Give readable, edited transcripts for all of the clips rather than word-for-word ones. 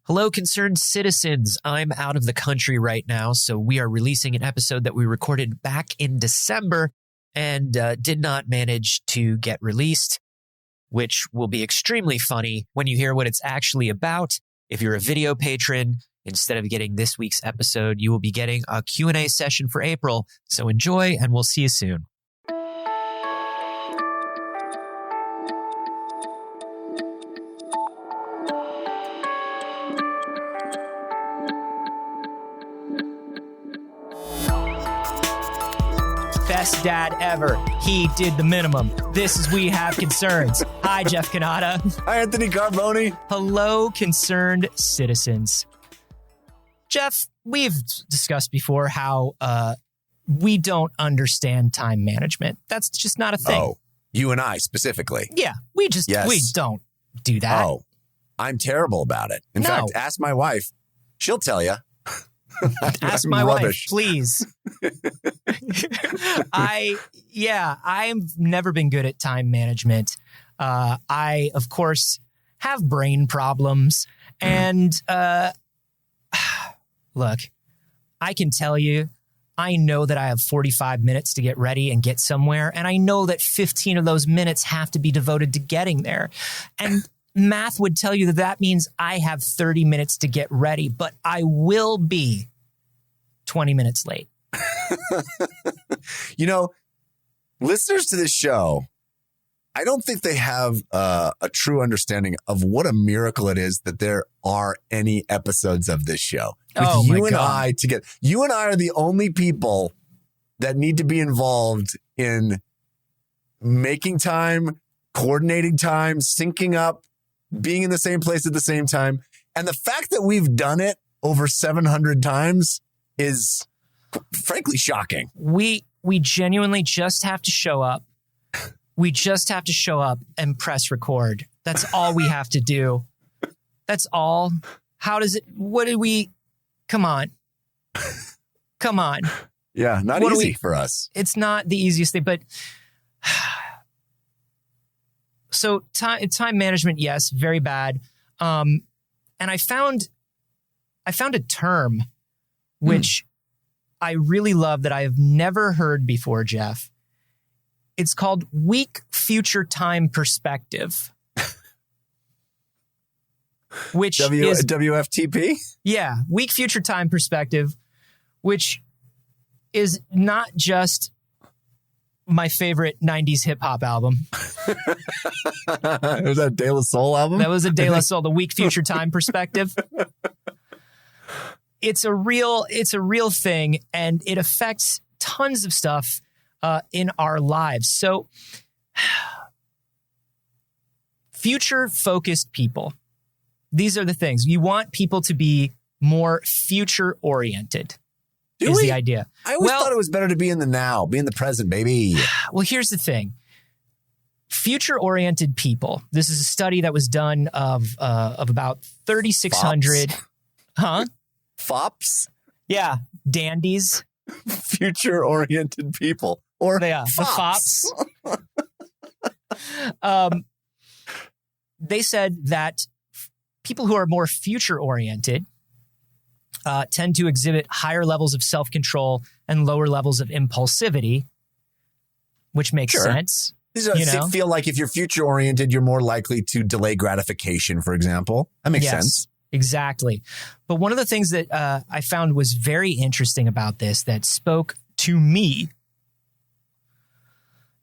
Hello, concerned citizens. I'm out of the country right now, so we are releasing an episode that we recorded back in December and did not manage to get released, which will be extremely funny when you hear what it's actually about. If you're a video patron, instead of getting this week's episode, you will be getting a Q&A session for April. So enjoy, and we'll see you soon. Best dad ever. He did the minimum. This is We Have Concerns. Hi, Jeff Cannata. Hi, Anthony Carboni. Hello, concerned citizens. Jeff, we've discussed before how we don't understand time management. That's just not a thing. Oh, you and I specifically. Yeah, we don't do that. Oh, I'm terrible about it. In fact, ask my wife. She'll tell you. Ask my wife, please. I've never been good at time management. I, of course, have brain problems. And look, I can tell you, I know that I have 45 minutes to get ready and get somewhere. And I know that 15 of those minutes have to be devoted to getting there. And math would tell you that means I have 30 minutes to get ready, but I will be 20 minutes late. You know, listeners to this show, I don't think they have a true understanding of what a miracle it is that there are any episodes of this show. With you and I together. You and I are the only people that need to be involved in making time, coordinating time, syncing up, being in the same place at the same time. And the fact that we've done it over 700 times is frankly shocking. We genuinely just have to show up. We just have to show up and press record. That's all we have to do. That's all. Come on. Come on. Yeah, not easy for us. It's not the easiest thing, but so time management, yes, very bad. And I found a term which I really love that I have never heard before, Jeff. It's called weak future time perspective. Which is WFTP? Yeah, weak future time perspective, which is not just my favorite 90s hip hop album. Was that De La Soul album? That was a De La Soul, the weak future time perspective. It's a real thing, and it affects tons of stuff in our lives. So future-focused people, these are the things. You want people to be more future-oriented. Is the idea. I always thought it was better to be in the now, be in the present, baby. Well, here's the thing. Future-oriented people. This is a study that was done of about 3,600. Huh? FOPs? Yeah, dandies. Future-oriented people. Or the FOPs. They said that people who are more future-oriented tend to exhibit higher levels of self-control and lower levels of impulsivity, which makes sense. Feel like if you're future-oriented, you're more likely to delay gratification, for example. That makes sense. Exactly. But one of the things that I found was very interesting about this that spoke to me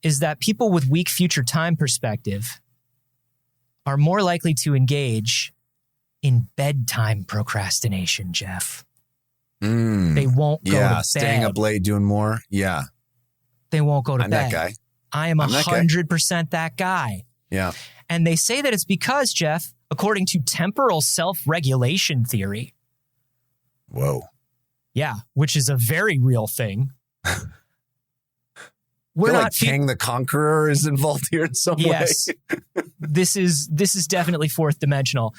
is that people with weak future time perspective are more likely to engage in bedtime procrastination, Jeff. They won't go to bed. Staying up late, doing more. Yeah. They won't go to bed. I'm that guy. I am 100% that guy. Yeah. And they say that it's because, Jeff, according to temporal self-regulation theory. Whoa. Yeah, which is a very real thing. We're not King the Conqueror is involved here in some way. This is definitely fourth dimensional.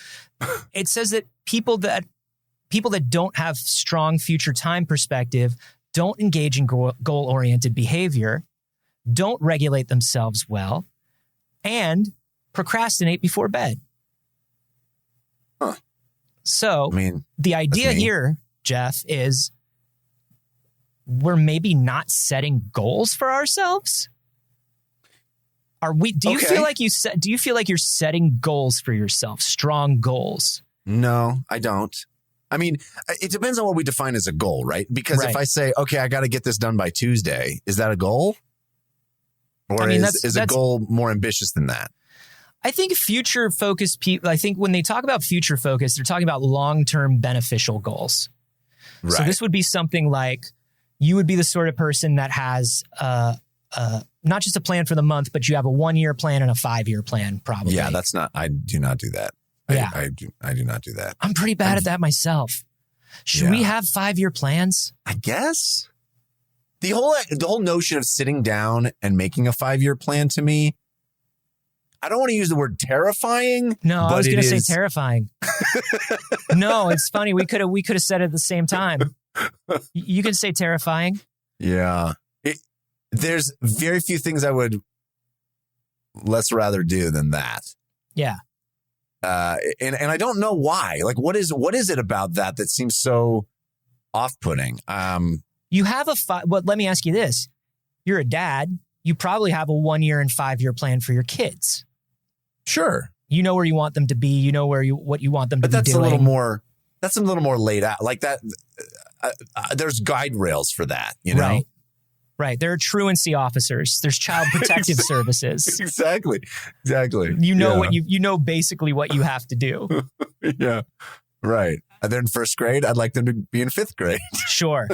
It says that people that don't have strong future time perspective don't engage in goal-oriented behavior, don't regulate themselves well, and procrastinate before bed. Huh. So the idea here, Jeff, is we're maybe not setting goals for ourselves. Are we? Do you feel like do you feel like you're setting goals for yourself? Strong goals? No, I don't. I mean, it depends on what we define as a goal, right? Because if I say, okay, I got to get this done by Tuesday, is that a goal? Or is a goal more ambitious than that? I think future focused people, I think when they talk about future focus, they're talking about long-term beneficial goals. Right. So this would be something like you would be the sort of person that has not just a plan for the month, but you have a 1-year plan and a 5-year plan, probably. Yeah, I do not do that. Yeah. I do not do that. I'm pretty bad at that myself. Should we have 5-year plans? I guess. The whole notion of sitting down and making a 5-year plan, to me, I don't want to use the word terrifying. No, I was going to say terrifying. No, it's funny. We could have said it at the same time. You can say terrifying. Yeah. There's very few things I would less rather do than that. Yeah. And I don't know why. Like, what is it about that seems so off-putting? You have well, let me ask you this. You're a dad. You probably have a 1-year and 5-year plan for your kids. Sure. You know where you want them to be. You know what you want them to be doing. That's a little more laid out. Like that. There's guide rails for that, you know? Right. There are truancy officers. There's child protective services. Exactly. You know basically what you have to do. Yeah. Right. They're in 1st grade. I'd like them to be in 5th grade. Sure.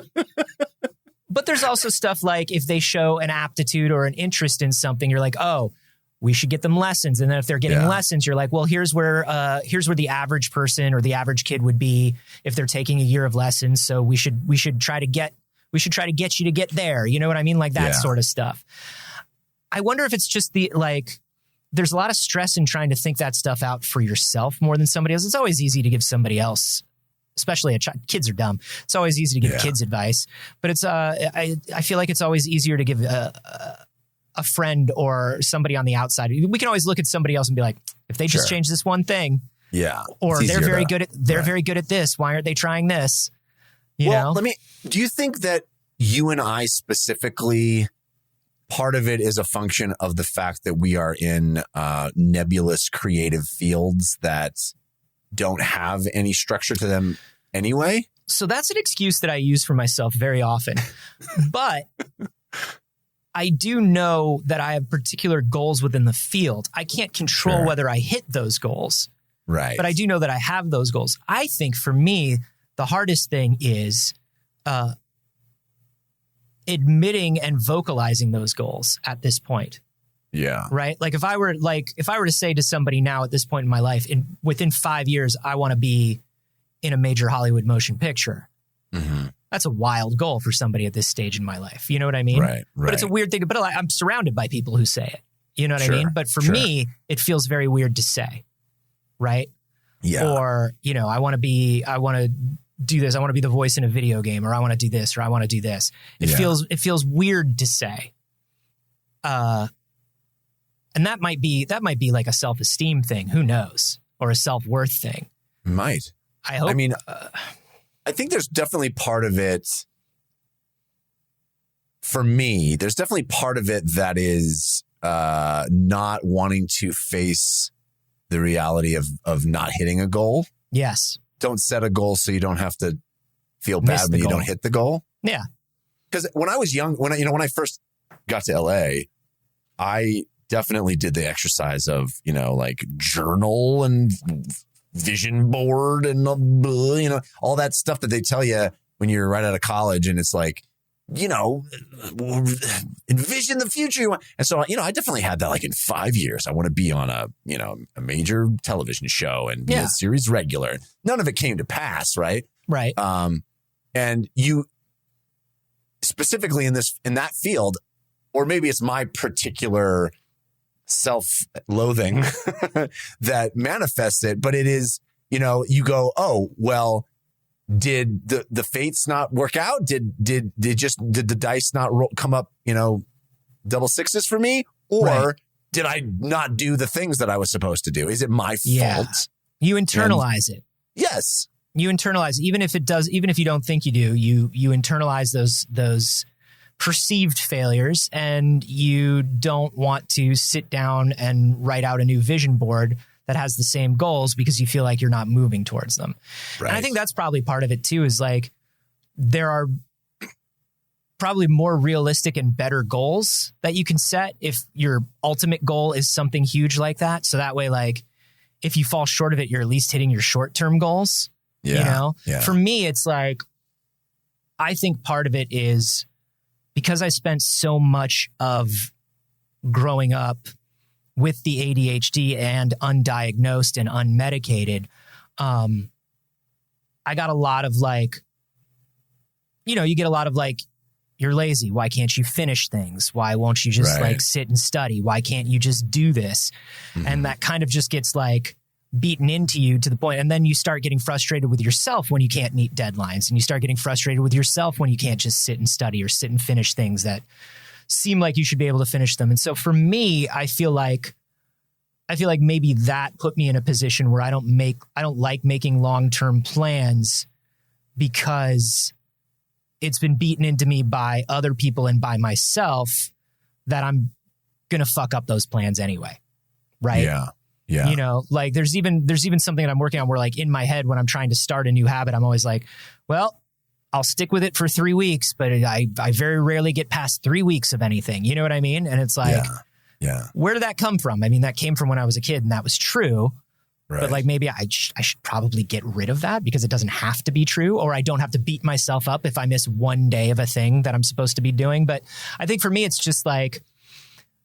But there's also stuff like if they show an aptitude or an interest in something, you're like, oh, we should get them lessons. And then if they're getting lessons, you're like, well, here's where the average person or the average kid would be if they're taking a year of lessons. So we should try to get you to get there. You know what I mean? Like that sort of stuff. I wonder if it's just there's a lot of stress in trying to think that stuff out for yourself more than somebody else. It's always easy to give somebody else, especially kids are dumb. It's always easy to give kids advice, but it's, I feel like it's always easier to give a friend or somebody on the outside. We can always look at somebody else and be like, if they just change this one thing, or they're very good at this. Why aren't they trying this? You know? Do you think that you and I specifically, part of it is a function of the fact that we are in nebulous creative fields that don't have any structure to them anyway? So that's an excuse that I use for myself very often. But I do know that I have particular goals within the field. I can't control whether I hit those goals. Right. But I do know that I have those goals. I think for me, the hardest thing is admitting and vocalizing those goals at this point. Yeah. Right. Like if I were to say to somebody now at this point in my life, within 5 years, I want to be in a major Hollywood motion picture. Mm-hmm. That's a wild goal for somebody at this stage in my life. You know what I mean? Right. But it's a weird thing. But I'm surrounded by people who say it. You know what I mean? But for me, it feels very weird to say. Right. Yeah. Or, I want to do this. I want to be the voice in a video game, or I want to do this, or I want to do this. It feels weird to say. And that might be like a self-esteem thing. Who knows? Or a self-worth thing. Might. I hope. I mean, I think there's definitely part of it. For me, there's definitely part of it that is not wanting to face the reality of not hitting a goal. Yes. Don't set a goal so you don't have to feel bad when you don't hit the goal. Yeah. Because when I was young, when I first got to LA, I definitely did the exercise of, like journal and vision board and, all that stuff that they tell you when you're right out of college. And it's like, envision the future you want. And so, I definitely had that like in 5 years. I want to be on a major television show and be a series regular. None of it came to pass. Right. Right. And you specifically in that field, or maybe it's my particular self-loathing that manifests it, but it is, you go, oh, well, did the fates not work out? Did the dice not come up, double sixes for me? Or did I not do the things that I was supposed to do? Is it my fault? You internalize it. Yes. You internalize, even if you don't think you do, you internalize those perceived failures, and you don't want to sit down and write out a new vision board that has the same goals because you feel like you're not moving towards them. Right. And I think that's probably part of it too, is like there are probably more realistic and better goals that you can set if your ultimate goal is something huge like that. So that way, like if you fall short of it, you're at least hitting your short-term goals. Yeah. You know, for me, it's like, I think part of it is because I spent so much of growing up with the ADHD and undiagnosed and unmedicated, I got a lot of like, you know, you get a lot of like, you're lazy. Why can't you finish things? Why won't you just like sit and study? Why can't you just do this? Mm-hmm. And that kind of just gets like beaten into you to the point. And then you start getting frustrated with yourself when you can't meet deadlines, and you start getting frustrated with yourself when you can't just sit and study or sit and finish things that seem like you should be able to finish them. And so for me, I feel like maybe that put me in a position where I don't like making long-term plans, because it's been beaten into me by other people and by myself that I'm going to fuck up those plans anyway. Right. Yeah. Yeah. You know, like there's even something that I'm working on where like in my head, when I'm trying to start a new habit, I'm always like, well, I'll stick with it for 3 weeks, but I very rarely get past 3 weeks of anything. You know what I mean? And it's like, where did that come from? I mean, that came from when I was a kid, and that was true. Right. But like maybe I should probably get rid of that, because it doesn't have to be true, or I don't have to beat myself up if I miss one day of a thing that I'm supposed to be doing. But I think for me, it's just like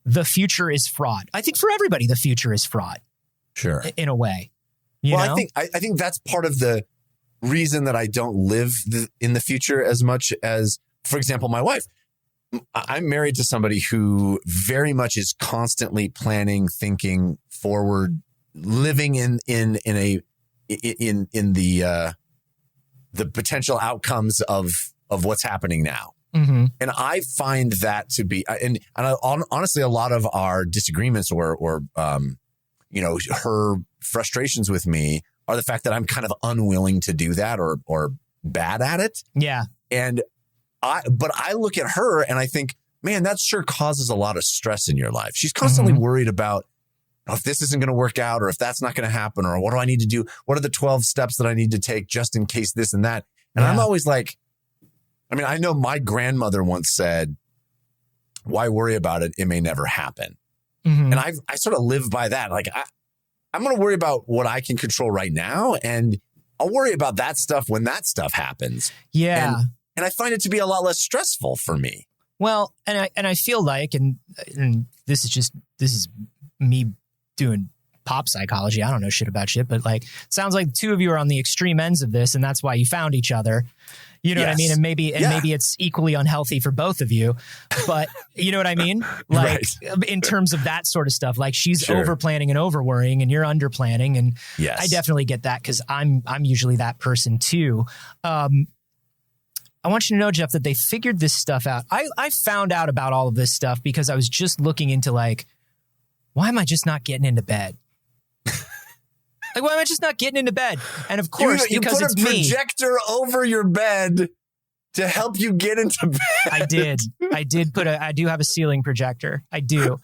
the future is fraught. I think for everybody, the future is fraught. Sure. In a way. You know? I think that's part of the reason that I don't live in the future as much as, for example, my wife. I'm married to somebody who very much is constantly planning, thinking forward, living in the potential outcomes of what's happening now. Mm-hmm. And I find that to be, and honestly, a lot of our disagreements or you know, her frustrations with me are the fact that I'm kind of unwilling to do that or bad at it. Yeah. But I look at her and I think, man, that sure causes a lot of stress in your life. She's constantly worried about, oh, if this isn't going to work out, or if that's not going to happen, or what do I need to do? What are the 12 steps that I need to take just in case this and that? And I'm always like, I mean, I know my grandmother once said, why worry about it? It may never happen. Mm-hmm. And I sort of live by that. Like I'm going to worry about what I can control right now, and I'll worry about that stuff when that stuff happens. Yeah. And I find it to be a lot less stressful for me. Well, and I feel like, and this is me doing pop psychology. I don't know shit about shit, but like, it sounds like the two of you are on the extreme ends of this, and that's why you found each other. You know what I mean? And maybe it's equally unhealthy for both of you, but you know what I mean? Like in terms of that sort of stuff, like she's over planning and over worrying, and you're under planning. And I definitely get that, because I'm usually that person too. I want you to know, Jeff, that they figured this stuff out. I found out about all of this stuff because I was just looking into like, why am I just not getting into bed? Like, why am I just not getting into bed? And of course, because it's me. You put a projector over your bed to help you get into bed. I did I do have a ceiling projector. I do.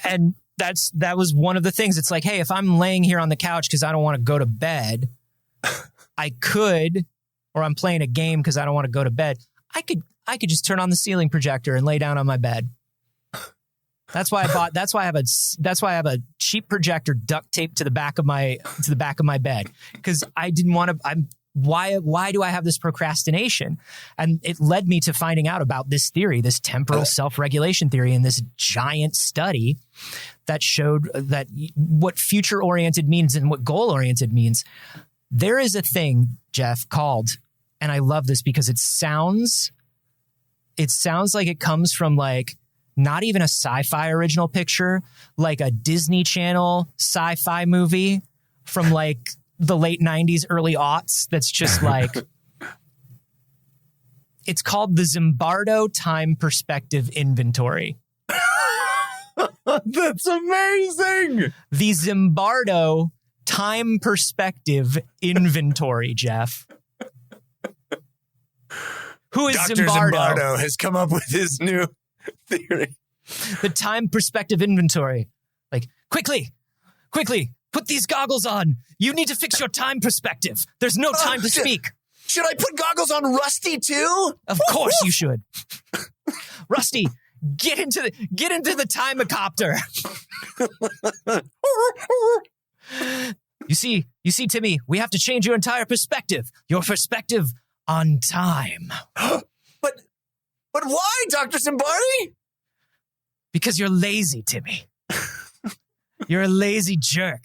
And that was one of the things. It's like, hey, if I'm laying here on the couch because I don't want to go to bed, I could, or I'm playing a game because I don't want to go to bed, I could just turn on the ceiling projector and lay down on my bed. That's why I have a cheap projector duct taped to the back of my bed, because I didn't want to. Why do I have this procrastination? And it led me to finding out about this theory, this temporal self-regulation theory, and this giant study that showed that what future-oriented means and what goal-oriented means. There is a thing, Jeff, called, and I love this because it sounds like it comes from like not even a sci-fi original picture, like a Disney Channel sci-fi movie from like the late 90s, early aughts. That's just like, it's called the Zimbardo Time Perspective Inventory. That's amazing. The Zimbardo time perspective inventory, Jeff. Who is Dr. Zimbardo? Zimbardo has come up with his new theory. The time perspective inventory. Like, quickly, put these goggles on. You need to fix your time perspective. There's no time to speak. Should I put goggles on Rusty too? Of course you should. Rusty, get into the timecopter. You see, Timmy, we have to change your entire perspective. Your perspective on time. But why, Dr. Zimbardi? Because you're lazy, Timmy. You're a lazy jerk.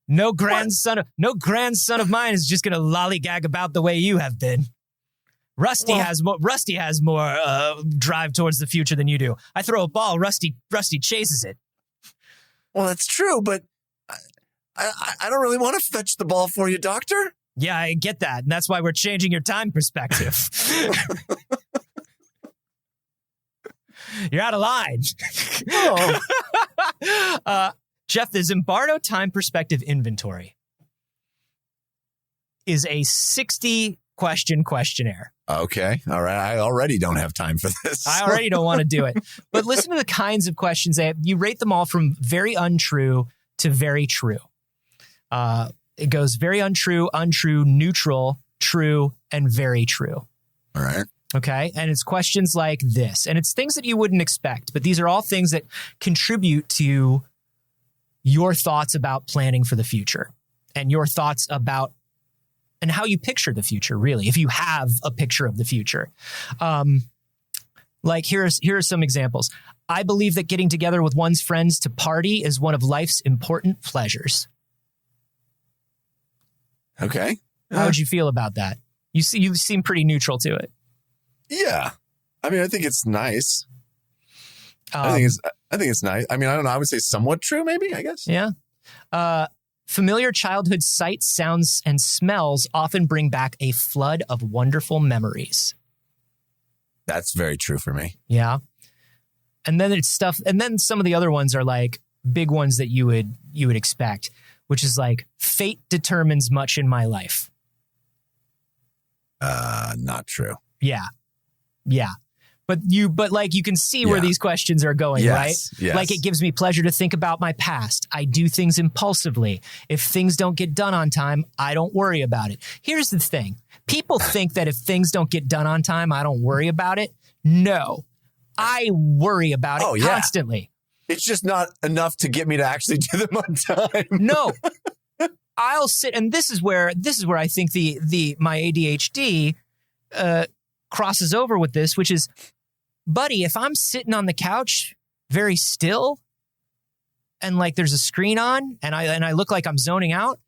No grandson of mine is just going to lollygag about the way you have been. Rusty has more drive towards the future than you do. I throw a ball, Rusty chases it. Well, that's true, but I don't really want to fetch the ball for you, Doctor. Yeah, I get that, and that's why we're changing your time perspective. You're out of line. Oh. Jeff, the Zimbardo time perspective inventory is a 60-question questionnaire. Okay. All right. I already don't have time for this. I already don't want to do it. But listen to the kinds of questions they have. You rate them all from very untrue to very true. It goes very untrue, neutral, true, and very true. All right. Okay. And it's questions like this. And it's things that you wouldn't expect, but these are all things that contribute to your thoughts about planning for the future and your thoughts about and how you picture the future, really, if you have a picture of the future. Like here are some examples. I believe that getting together with one's friends to party is one of life's important pleasures. Okay. How would you feel about that? You seem pretty neutral to it. Yeah. I mean, I think it's nice. I think it's nice. I mean, I don't know. I would say somewhat true, maybe, I guess. Yeah. Familiar childhood sights, sounds, and smells often bring back a flood of wonderful memories. That's very true for me. Yeah. And then it's stuff. And then some of the other ones are like big ones that you would expect, which is like fate determines much in my life. Not true. Yeah. Yeah. But you can see where these questions are going, right? Yes. Like it gives me pleasure to think about my past. I do things impulsively. If things don't get done on time, I don't worry about it. Here's the thing. People think that if things don't get done on time, I don't worry about it. No, I worry about it constantly. It's just not enough to get me to actually do them on time. No, I'll sit. And this is where I think my ADHD, crosses over with this, which is, buddy, if I'm sitting on the couch very still and like there's a screen on and I look like I'm zoning out,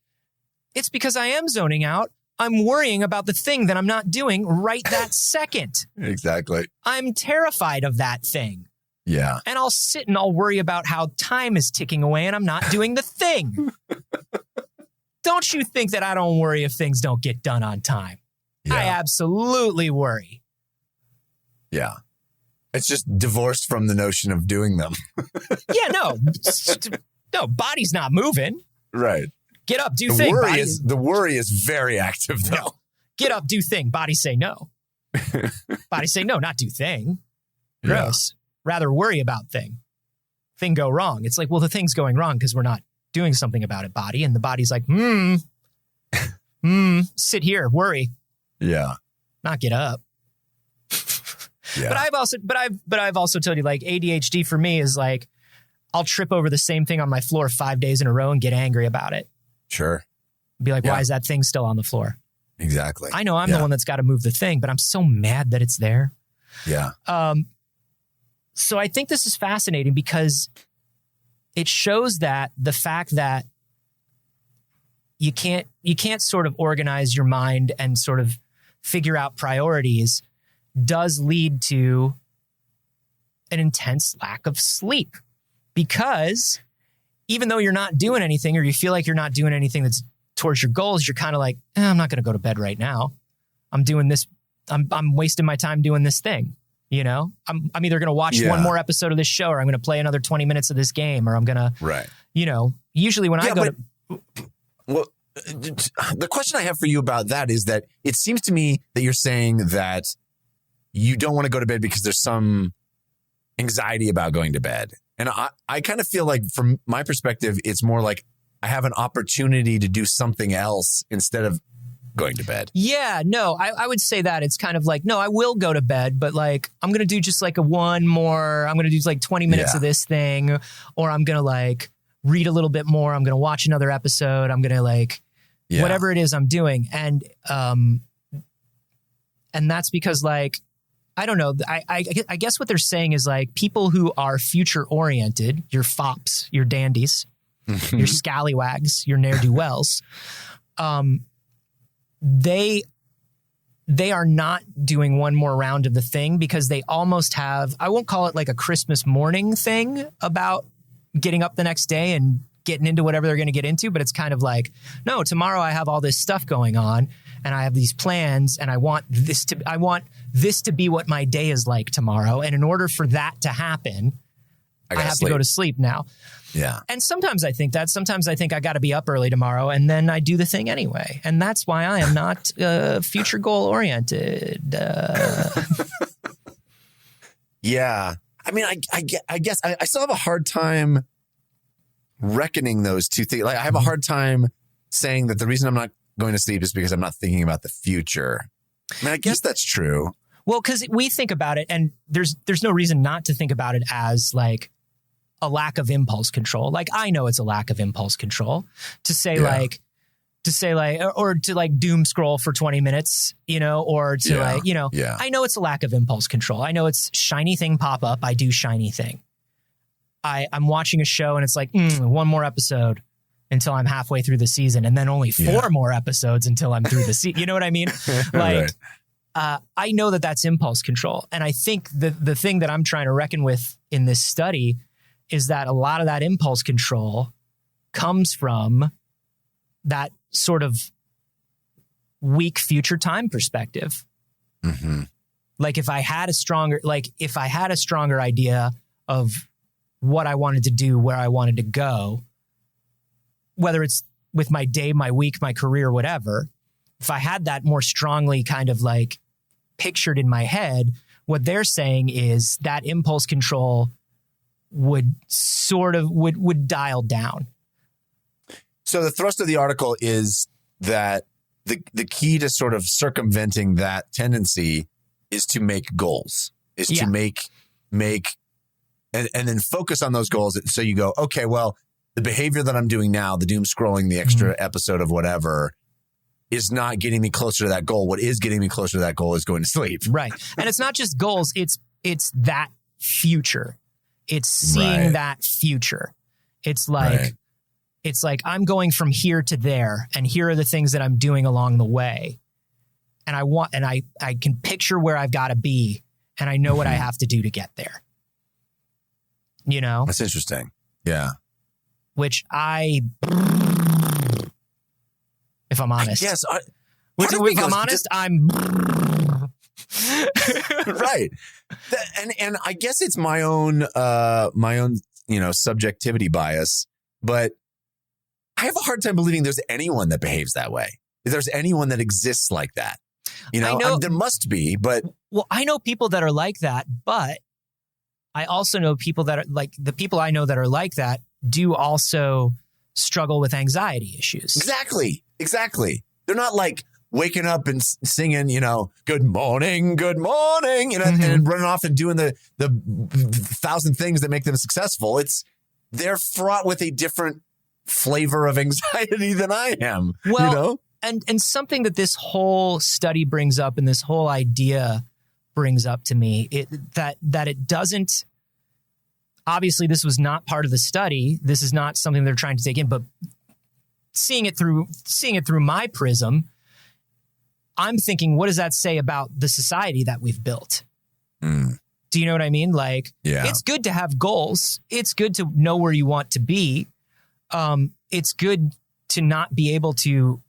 it's because I am zoning out. I'm worrying about the thing that I'm not doing right that second. Exactly. I'm terrified of that thing. Yeah. And I'll sit and I'll worry about how time is ticking away and I'm not doing the thing. Don't you think that I don't worry if things don't get done on time? Yeah. I absolutely worry. Yeah. It's just divorced from the notion of doing them. Yeah, no, body's not moving. Right. Get up, do thing. The worry is very active, though. No. Get up, do thing. Body say no. Body say no, not do thing. Gross. Yeah. Rather worry about thing. Thing go wrong. It's like, well, the thing's going wrong because we're not doing something about it, body. And the body's like, sit here, worry. Yeah. Not get up. Yeah. But I've also told you, like, ADHD for me is like, I'll trip over the same thing on my floor 5 days in a row and get angry about it. Sure. Be like, why is that thing still on the floor? Exactly. I know I'm the one that's got to move the thing, but I'm so mad that it's there. Yeah. So I think this is fascinating because it shows that the fact that you can't sort of organize your mind and sort of figure out priorities does lead to an intense lack of sleep. Because even though you're not doing anything or you feel like you're not doing anything that's towards your goals, you're kind of like, I'm not going to go to bed right now. I'm doing this. I'm wasting my time doing this thing. You know, I'm either going to watch one more episode of this show or I'm going to play another 20 minutes of this game or I'm going to, usually when I go to... Well, the question I have for you about that is that it seems to me that you're saying that you don't want to go to bed because there's some anxiety about going to bed. And I kind of feel like from my perspective, it's more like I have an opportunity to do something else instead of going to bed. Yeah, no, I would say that it's kind of like, no, I will go to bed, but like, I'm going to do just like I'm going to do like 20 minutes of this thing, or I'm going to like read a little bit more. I'm going to watch another episode. I'm going to like, whatever it is I'm doing. And that's because like, I don't know. I guess what they're saying is like people who are future oriented, your fops, your dandies, your scallywags, your ne'er-do-wells, they are not doing one more round of the thing because they almost have, I won't call it like a Christmas morning thing about getting up the next day and getting into whatever they're going to get into, but it's kind of like, no, tomorrow I have all this stuff going on and I have these plans and I want this to be what my day is like tomorrow. And in order for that to happen, I have to go to sleep now. Yeah. And sometimes I think that. Sometimes I think I got to be up early tomorrow and then I do the thing anyway. And that's why I am not future goal oriented. Yeah. I mean, I guess I still have a hard time reckoning those two things. Like I have a hard time saying that the reason I'm not going to sleep is because I'm not thinking about the future. I mean, I guess that's true. Well, because we think about it and there's no reason not to think about it as like a lack of impulse control. Like I know it's a lack of impulse control to say or to like doom scroll for 20 minutes, or to I know it's a lack of impulse control. I know it's shiny thing pop up. I do shiny thing. I'm watching a show and it's like one more episode until I'm halfway through the season and then only 4 more episodes until I'm through the season. You know what I mean? Like, right. I know that that's impulse control. And I think the thing that I'm trying to reckon with in this study is that a lot of that impulse control comes from that sort of weak future time perspective. Mm-hmm. Like if I had a stronger idea of what I wanted to do, where I wanted to go, whether it's with my day, my week, my career, whatever, if I had that more strongly kind of like pictured in my head, what they're saying is that impulse control would dial down. So the thrust of the article is that the key to sort of circumventing that tendency is to make goals, to make and then focus on those goals. So you go, okay, well, the behavior that I'm doing now, the doom scrolling, the extra episode of whatever, is not getting me closer to that goal. What is getting me closer to that goal is going to sleep. Right. And it's not just goals. It's that future. It's seeing that future. It's like, I'm going from here to there and here are the things that I'm doing along the way. And I can picture where I've got to be and I know what I have to do to get there. That's interesting. Yeah. Which if I'm honest. Yes. If I'm honest, I'm right. And I guess it's my own subjectivity bias, but I have a hard time believing there's anyone that behaves that way. If there's anyone that exists like that, there must be, but. Well, I know people that are like that, but I also know people that are like the people I know that are like that do also struggle with anxiety issues. Exactly. They're not like waking up and singing, good morning, and running off and doing the 1,000 things that make them successful. They're fraught with a different flavor of anxiety than I am. Well, and something that this whole study brings up and this whole idea brings up to me, that it doesn't, obviously this was not part of the study. This is not something they're trying to take in, but seeing it through my prism, I'm thinking, what does that say about the society that we've built? Do you know what I mean? Like, it's good to have goals. It's good to know where you want to be. It's good to not be able to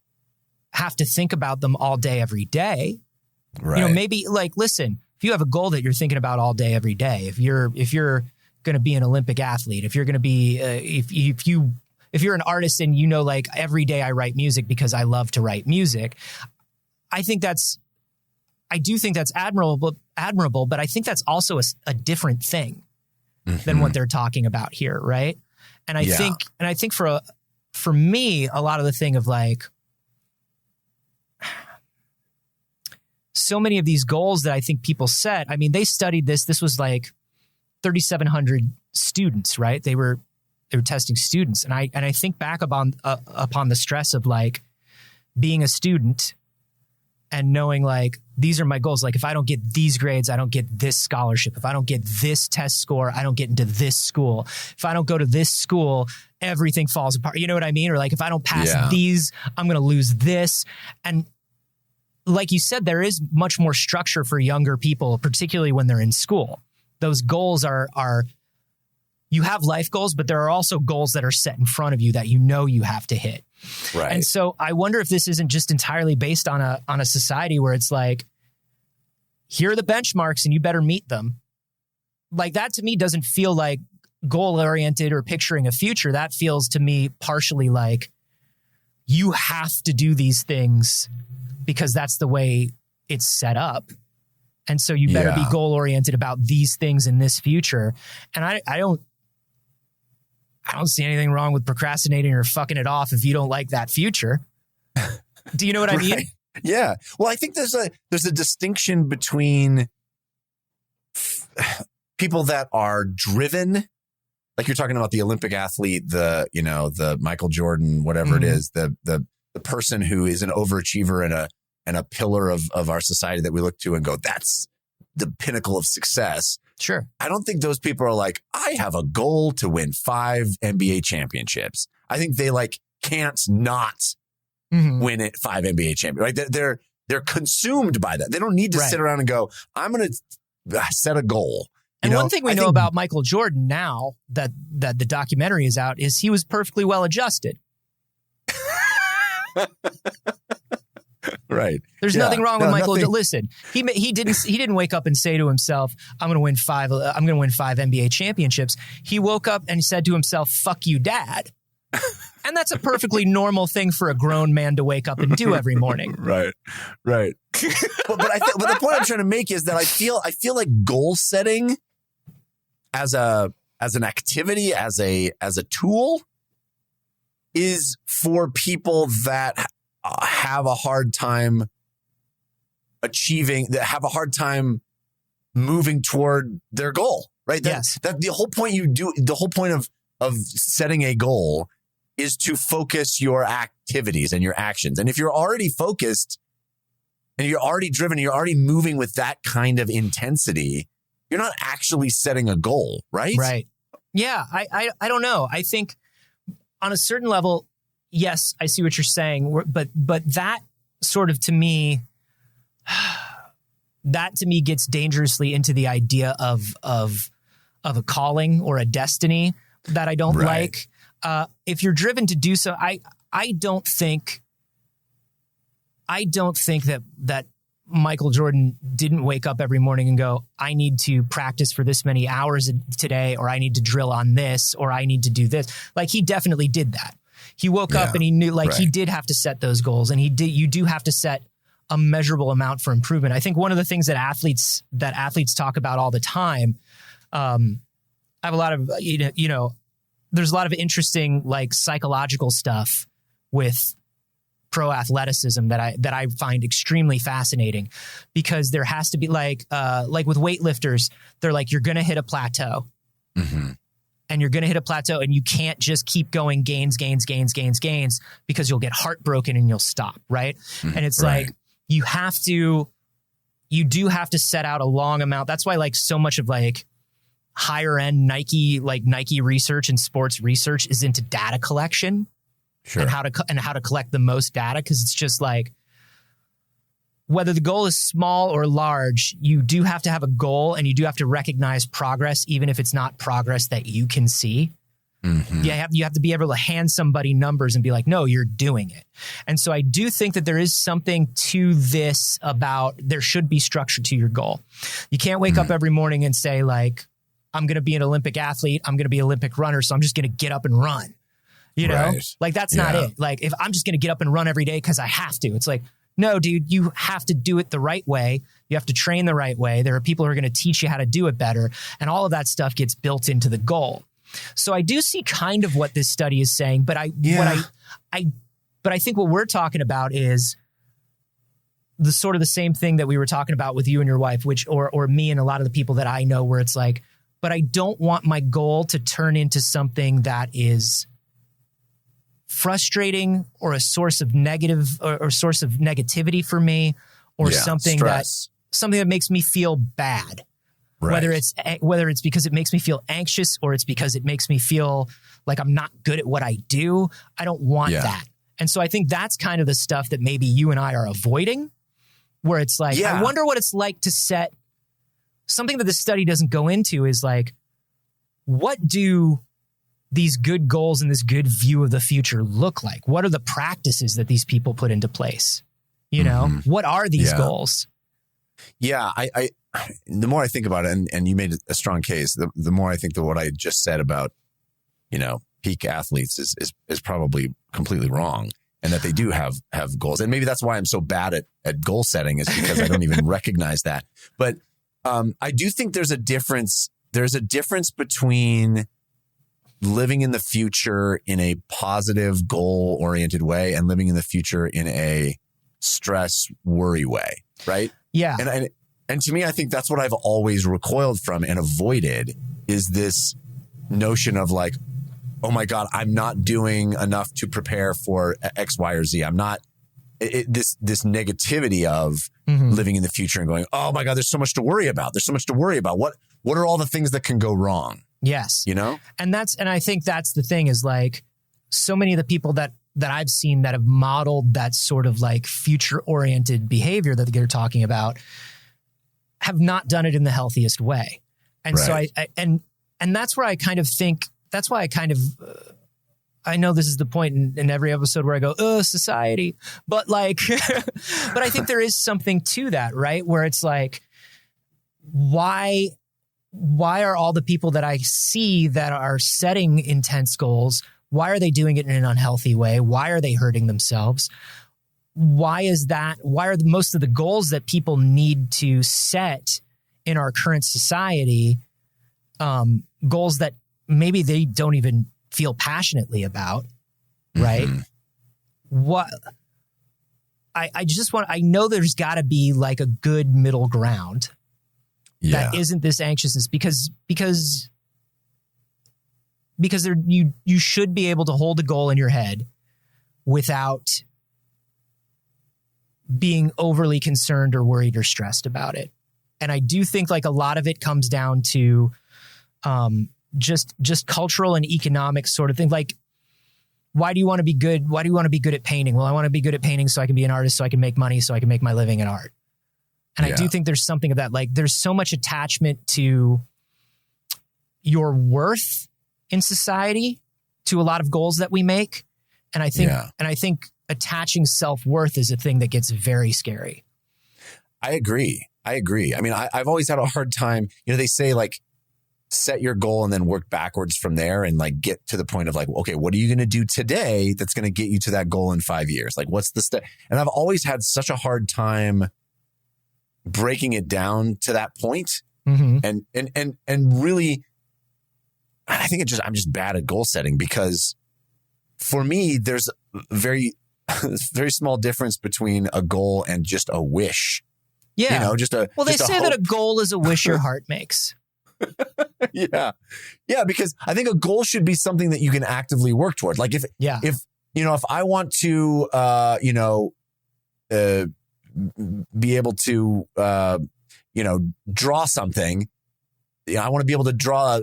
have to think about them all day, every day. Right. Maybe like, listen, if you have a goal that you're thinking about all day, every day, if you're going to be an Olympic athlete, if you're going to be, if you're an artist and you know, like every day I write music because I love to write music, I do think that's admirable, but I think that's also a different thing than what they're talking about here. Right. And I think for me, a lot of the thing of like, so many of these goals that I think people set, I mean, they studied this. This was like 3,700 students, right? They were testing students. And I think back upon the stress of like being a student and knowing like, these are my goals. Like if I don't get these grades, I don't get this scholarship. If I don't get this test score, I don't get into this school. If I don't go to this school, everything falls apart. You know what I mean? Or like if I don't pass these, I'm going to lose this. And like you said, there is much more structure for younger people, particularly when they're in school. Those goals are you have life goals, but there are also goals that are set in front of you that you know you have to hit. Right. And so I wonder if this isn't just entirely based on a society where it's like, here are the benchmarks and you better meet them. Like that to me doesn't feel like goal oriented or picturing a future. That feels to me partially like you have to do these things because that's the way it's set up. And so you better be goal oriented about these things in this future. And I don't see anything wrong with procrastinating or fucking it off if you don't like that future. Do you know what I mean? Yeah. Well, I think there's a distinction between people that are driven, like you're talking about the Olympic athlete, the Michael Jordan, whatever it is, the person who is an overachiever and a pillar of our society that we look to and go, that's the pinnacle of success. Sure. I don't think those people are like, I have a goal to win 5 NBA championships. I think they like can't not win it 5 NBA championships. Like they're consumed by that. They don't need to sit around and go, I'm going to set a goal. And one thing we know about Michael Jordan now that the documentary is out is he was perfectly well adjusted. Right. There's nothing wrong with Michael. Listen, he didn't wake up and say to himself, I'm going to win 5 NBA championships. He woke up and said to himself, fuck you, dad. And that's a perfectly normal thing for a grown man to wake up and do every morning. Right. But the point I'm trying to make is that I feel like goal setting as an activity, as a tool is for people that have a hard time that have a hard time moving toward their goal, right? Yes. That the whole point of setting a goal is to focus your activities and your actions. And if you're already focused and you're already driven, you're already moving with that kind of intensity, you're not actually setting a goal, right? Right. Yeah. I don't know. I think on a certain level, yes, I see what you're saying, but that sort of to me gets dangerously into the idea of a calling or a destiny that I don't like. If you're driven to do so, I don't think that Michael Jordan didn't wake up every morning and go, I need to practice for this many hours today, or I need to drill on this, or I need to do this. Like he definitely did that. He woke up and he knew he did have to set those goals, and you do have to set a measurable amount for improvement. I think one of the things that athletes talk about all the time, I have a lot of, there's a lot of interesting like psychological stuff with pro athleticism that I find extremely fascinating, because there has to be like with weightlifters, they're like, you're going to hit a plateau. Mm-hmm. And you're going to hit a plateau, and you can't just keep going gains, because you'll get heartbroken and you'll stop. Right. Mm-hmm. And it's like, you do have to set out a long amount. That's why like so much of like higher end Nike research and sports research is into data collection. Sure. And how to collect the most data. Cause it's just like, whether the goal is small or large, you do have to have a goal, and you do have to recognize progress, even if it's not progress that you can see. Mm-hmm. You have to be able to hand somebody numbers and be like, no, you're doing it. And so I do think that there is something to this about there should be structure to your goal. You can't wake up every morning and say like, I'm going to be an Olympic athlete. I'm going to be an Olympic runner. So I'm just going to get up and run. You know, Right. like that's not it. Like if I'm just going to get up and run every day because I have to, it's like, no, dude, you have to do it the right way. You have to train the right way. There are people who are going to teach you how to do it better. And all of that stuff gets built into the goal. So I do see kind of what this study is saying, but I think what we're talking about is the sort of the same thing that we were talking about with you and your wife, which, or me and a lot of the people that I know, where it's like, but I don't want my goal to turn into something that is frustrating or a source of negative or source of negativity for me, or something that makes me feel bad. Right. Whether it's because it makes me feel anxious or it's because it makes me feel like I'm not good at what I do. I don't want that. And so I think that's kind of the stuff that maybe you and I are avoiding, where it's like, I wonder what it's like to set something that the study doesn't go into is like, what do these good goals and this good view of the future look like? What are the practices that these people put into place? You know, what are these goals? Yeah, I the more I think about it, and you made a strong case, the more I think that what I just said about, you know, peak athletes is probably completely wrong, and that they do have goals. And maybe that's why I'm so bad at goal setting, is because I don't even recognize that. But I do think there's a difference. There's a difference between living in the future in a positive, goal-oriented way and living in the future in a stress, worry way, right? Yeah. And to me, I think that's what I've always recoiled from and avoided, is this notion of like, oh my God, I'm not doing enough to prepare for X, Y, or Z. I'm not this negativity of living in the future and going, oh my God, there's so much to worry about. There's so much to worry about. What are all the things that can go wrong? Yes. You know? And I think that's the thing, is like, so many of the people that I've seen that have modeled that sort of like future oriented behavior that they're talking about have not done it in the healthiest way. And so I that's where I kind of think, that's why I kind of, I know this is the point in every episode where I go, society, but like, but I think there is something to that, right? Where it's like, why are all the people that I see that are setting intense goals, why are they doing it in an unhealthy way? Why are they hurting themselves? Why is that? Why are most of the goals that people need to set in our current society, goals that maybe they don't even feel passionately about, right? What I know there's got to be like a good middle ground that isn't this anxiousness, because there, you should be able to hold a goal in your head without being overly concerned or worried or stressed about it. And I do think like a lot of it comes down to just cultural and economic sort of thing. Like, why do you want to be good? Why do you want to be good at painting? Well, I want to be good at painting so I can be an artist, so I can make money, so I can make my living in art. And I do think there's something of that. Like, there's so much attachment to your worth in society, to a lot of goals that we make. And I think attaching self-worth is a thing that gets very scary. I agree. I mean, I've always had a hard time, you know, they say like, set your goal and then work backwards from there, and like get to the point of like, okay, what are you going to do today that's going to get you to that goal in 5 years? Like, what's the step? And I've always had such a hard time breaking it down to that point. And really, I think I'm just bad at goal setting, because for me, there's a very small difference between a goal and just a wish. Yeah. You know, they say that a goal is a wish your heart makes. Yeah, because I think a goal should be something that you can actively work toward. Like if I want to, be able to, draw something. I want to be able to draw,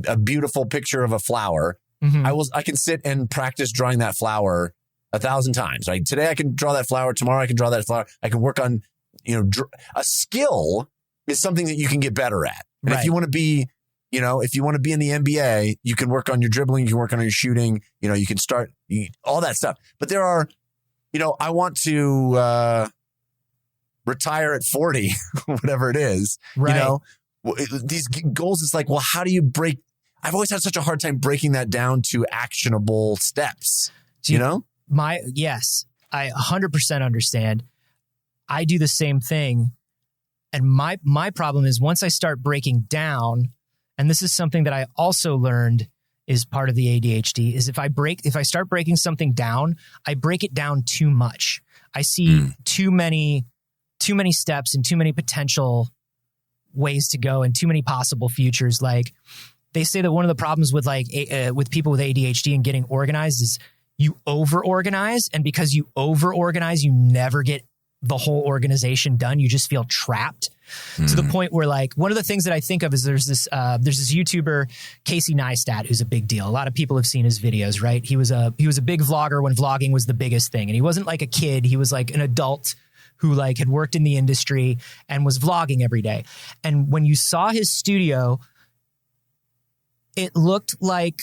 a beautiful picture of a flower. I can sit and practice drawing that flower 1,000 times. Right? Today I can draw that flower. Tomorrow I can draw that flower. I can work on, a skill is something that you can get better at. And if you want to be, if you want to be in the NBA, you can work on your dribbling, you can work on your shooting, you can start all that stuff. But there are, I want to retire at 40, whatever it is, these goals, it's like, well, how do you break? I've always had such a hard time breaking that down to actionable steps, you know? Yes, I 100% understand. I do the same thing. And my problem is once I start breaking down, and this is something that I also learned is part of the ADHD, is if I start breaking something down, I break it down too much. I see too many steps and too many potential ways to go and too many possible futures. Like they say that one of the problems with with people with ADHD and getting organized is you over-organize. And because you over-organize, you never get the whole organization done. You just feel trapped to the point where, like, one of the things that I think of is there's this YouTuber, Casey Neistat, who's a big deal. A lot of people have seen his videos, right? He was a big vlogger when vlogging was the biggest thing. And he wasn't like a kid. He was like an adult who like had worked in the industry and was vlogging every day. And when you saw his studio, it looked like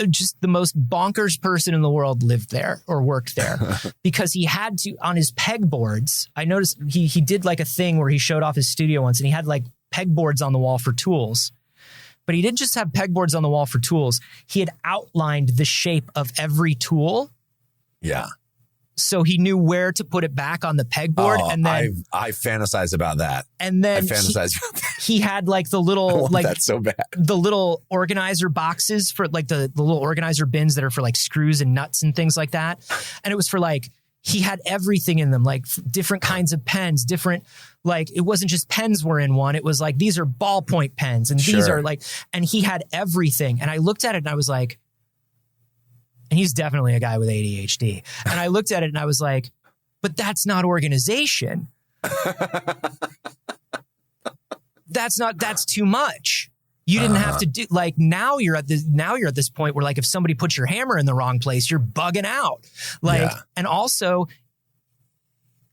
just the most bonkers person in the world lived there or worked there because he had to, on his pegboards, I noticed he did like a thing where he showed off his studio once and he had like pegboards on the wall for tools. But he didn't just have pegboards on the wall for tools. He had outlined the shape of every tool. Yeah. So he knew where to put it back on the pegboard. And then I fantasize about that. And then he had like the little, like that's so bad. The little organizer boxes for like the little organizer bins that are for like screws and nuts and things like that. And it was for like, he had everything in them, like different kinds of pens, different, like it wasn't just pens were in one. It was like, these are ballpoint pens and these are like, and he had everything. And I looked at it and I was like, and he's definitely a guy with ADHD. And I looked at it and I was like, but that's not organization. That's too much. You didn't have to do, like, now you're at this point where, like, if somebody puts your hammer in the wrong place, you're bugging out. Like, and also,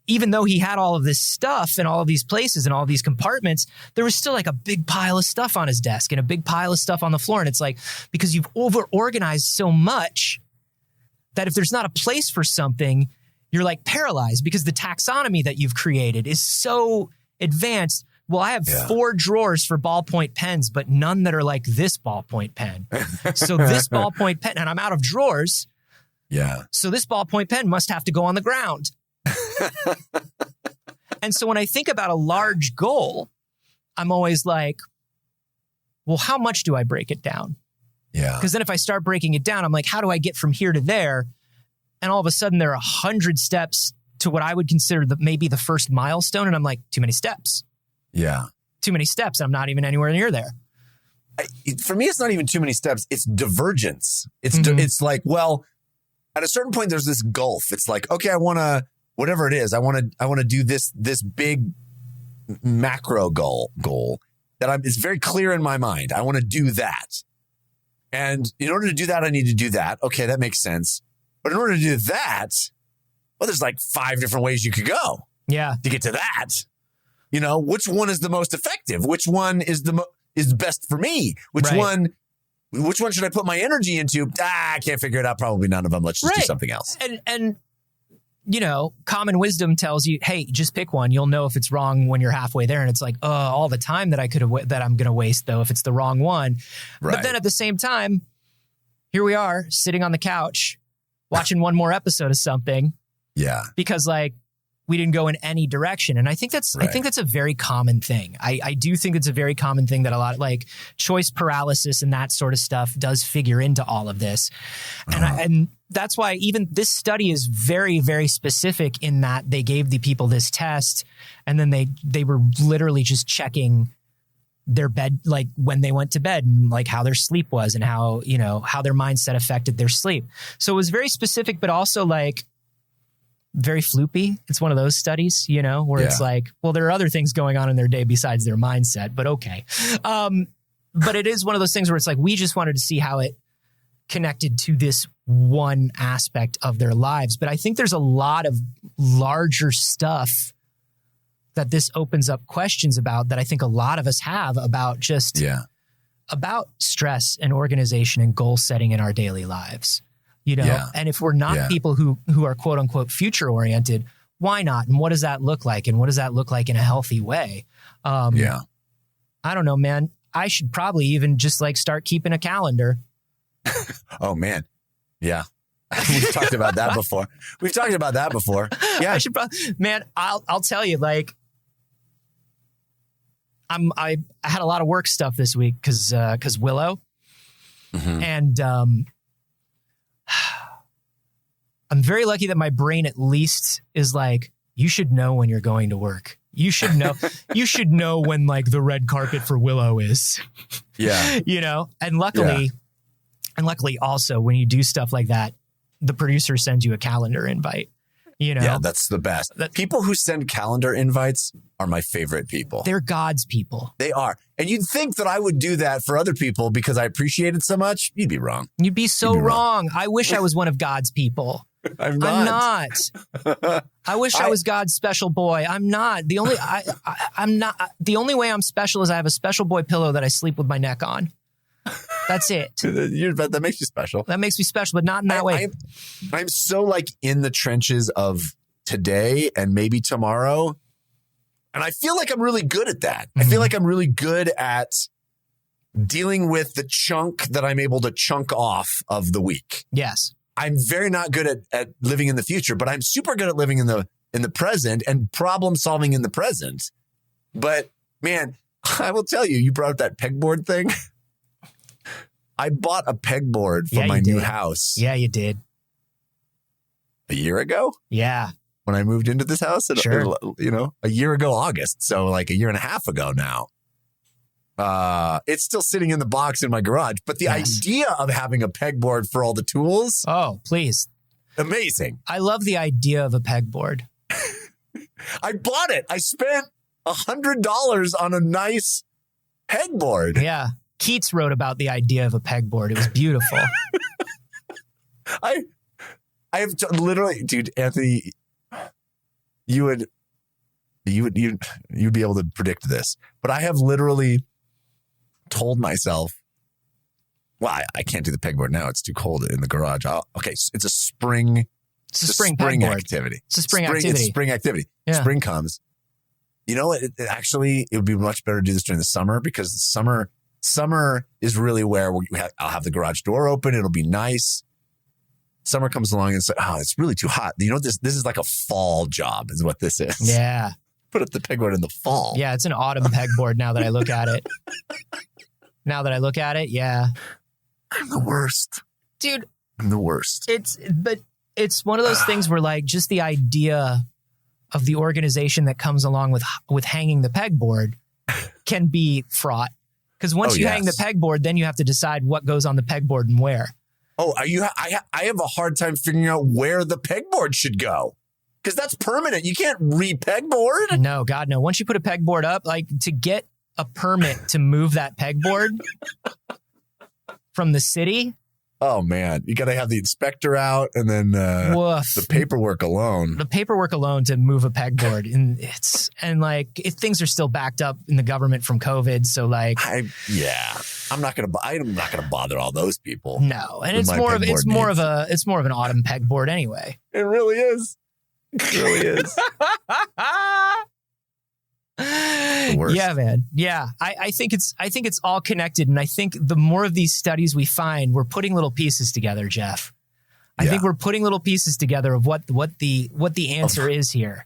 even though he had all of this stuff and all of these places and all of these compartments, there was still like a big pile of stuff on his desk and a big pile of stuff on the floor. And it's like, because you've over-organized so much that if there's not a place for something, you're like paralyzed because the taxonomy that you've created is so advanced. Well, I have 4 drawers for ballpoint pens, but none that are like this ballpoint pen. So this ballpoint pen, and I'm out of drawers. Yeah. So this ballpoint pen must have to go on the ground. And so when I think about a large goal, I'm always like, well, how much do I break it down? Yeah. Because then if I start breaking it down, I'm like, how do I get from here to there? And all of a sudden there are 100 steps to what I would consider maybe the first milestone. And I'm like, too many steps. Yeah. Too many steps. I'm not even anywhere near there. For me, it's not even too many steps. It's divergence. It's like, well, at a certain point, there's this gulf. It's like, okay, I want to, whatever it is, I want to do this big macro goal that it's very clear in my mind. I want to do that. And in order to do that, I need to do that. Okay, that makes sense. But in order to do that, well, there's like 5 different ways you could go. Yeah. To get to that. You know, which one is the most effective? Which one is is best for me? Which one should I put my energy into? I can't figure it out. Probably none of them. Let's just do something else. And you know, common wisdom tells you, hey, just pick one. You'll know if it's wrong when you're halfway there. And it's like, all the time that I'm going to waste though, if it's the wrong one. Right. But then at the same time, here we are sitting on the couch watching one more episode of something. Yeah. Because like we didn't go in any direction. And I think that's a very common thing. I do think it's a very common thing that a lot like choice paralysis and that sort of stuff does figure into all of this. And that's why even this study is very, very specific in that they gave the people this test and then they were literally just checking their bed, like when they went to bed and like how their sleep was and how, you know, how their mindset affected their sleep. So it was very specific, but also like very floopy. It's one of those studies, you know, where it's like, well, there are other things going on in their day besides their mindset, but okay. But it is one of those things where it's like, we just wanted to see how it connected to this one aspect of their lives. But I think there's a lot of larger stuff that this opens up questions about that I think a lot of us have about just about stress and organization and goal setting in our daily lives, you know? And if we're not people who are quote unquote future oriented, why not? And what does that look like? And what does that look like in a healthy way? Yeah. I don't know, man. I should probably even just like start keeping a calendar. Oh, man. Yeah. We've talked about that before. Yeah. I should probably, man, I'll tell you, like, I had a lot of work stuff this week because Willow. Mm-hmm. And I'm very lucky that my brain at least is like, you should know when you're going to work. You should know. You should know when like the red carpet for Willow is. Yeah. You know, and luckily also when you do stuff like that, the producer sends you a calendar invite. You know, yeah, that's the best. People who send calendar invites are my favorite people. They're God's people. They are. And you'd think that I would do that for other people because I appreciate it so much. You'd be wrong. You'd be so wrong. I wish I was one of God's people. I'm not. I wish I was God's special boy. I'm not. The only I'm not. The only way I'm special is I have a special boy pillow that I sleep with my neck on. That's it. That makes you special. That makes me special, but not in that way. I'm so like in the trenches of today and maybe tomorrow. And I feel like I'm really good at that. Mm-hmm. I feel like I'm really good at dealing with the chunk that I'm able to chunk off of the week. Yes. I'm very not good at living in the future, but I'm super good at living in the present and problem solving in the present. But man, I will tell you, you brought up that pegboard thing. I bought a pegboard for my new house. Yeah, you did. A year ago? Yeah. When I moved into this house, sure. A year ago, August. So like a year and a half ago now. It's still sitting in the box in my garage. But the idea of having a pegboard for all the tools. Oh, please. Amazing. I love the idea of a pegboard. I bought it. I spent $100 on a nice pegboard. Yeah. Keats wrote about the idea of a pegboard. It was beautiful. I have literally, dude, Anthony, you'd be able to predict this, but I have literally told myself, well, I can't do the pegboard now. It's too cold in the garage. It's a spring. It's a spring activity. It's a spring activity. It's a spring activity. Yeah. Spring comes. You know what? It would be much better to do this during the summer because the summer is really where I'll have the garage door open. It'll be nice. Summer comes along and it's like, it's really too hot. You know, this is like a fall job is what this is. Yeah. Put up the pegboard in the fall. Yeah, it's an autumn pegboard now that I look at it. Yeah. I'm the worst. Dude. I'm the worst. It's one of those things where like just the idea of the organization that comes along with hanging the pegboard can be fraught. Because once you hang the pegboard, then you have to decide what goes on the pegboard and where. Oh, I have a hard time figuring out where the pegboard should go. Because that's permanent. You can't re-pegboard. No, God, no. Once you put a pegboard up, like to get a permit to move that pegboard from the city. Oh, man. You got to have the inspector out and then the paperwork alone. The paperwork alone to move a pegboard. Things are still backed up in the government from COVID. So like, I'm not going to bother all those people. No. And it's more of an autumn pegboard anyway. It really is. It really is. The worst. Yeah, man. Yeah. I think it's all connected. And I think the more of these studies we find, we're putting little pieces together, Jeff. I think we're putting little pieces together of what the answer is here.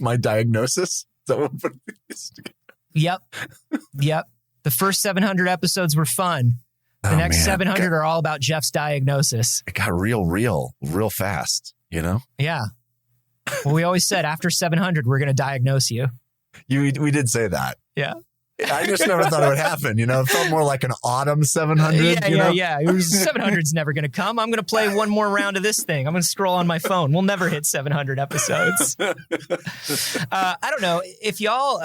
My diagnosis? Is that what we're putting these together? Yep. The first 700 episodes were fun. The next 700 are all about Jeff's diagnosis. It got real fast, you know? Yeah. Well, we always said after 700, we're going to diagnose you. We did say that. Yeah. I just never thought it would happen. You know, it felt more like an autumn 700. Yeah. 700's never going to come. I'm going to play one more round of this thing. I'm going to scroll on my phone. We'll never hit 700 episodes. I don't know if y'all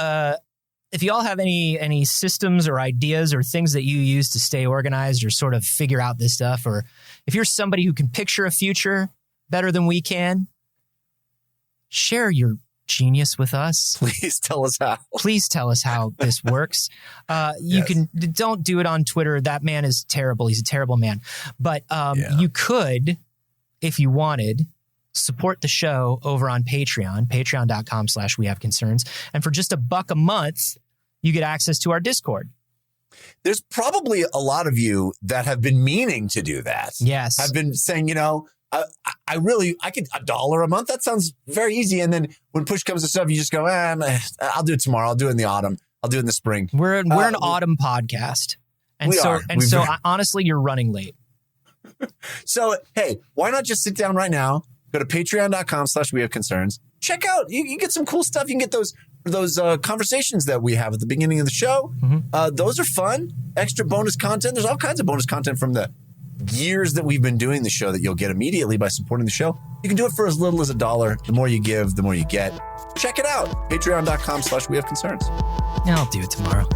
have any systems or ideas or things that you use to stay organized or sort of figure out this stuff, or if you're somebody who can picture a future better than we can, share your genius with us. Please tell us how. Please tell us how this works. Don't do it on Twitter. That man is terrible. He's a terrible man. But you could, if you wanted, support the show over on Patreon, patreon.com/wehaveconcerns. And for just $1 a month, you get access to our Discord. There's probably a lot of you that have been meaning to do that. Yes. Have been saying, I could $1 a month. That sounds very easy. And then when push comes to shove, you just go, I'll do it tomorrow. I'll do it in the autumn. I'll do it in the spring. We're an autumn podcast. And honestly, you're running late. So, hey, why not just sit down right now? Go to patreon.com/wehaveconcerns. Check out, you can get some cool stuff. You can get those conversations that we have at the beginning of the show. Mm-hmm. Those are fun. Extra bonus content. There's all kinds of bonus content from the years that we've been doing the show that you'll get immediately by supporting the show. You can do it for as little as $1. The more you give, the more you get. Check it out. Patreon.com/wehaveconcerns. Yeah, I'll do it tomorrow.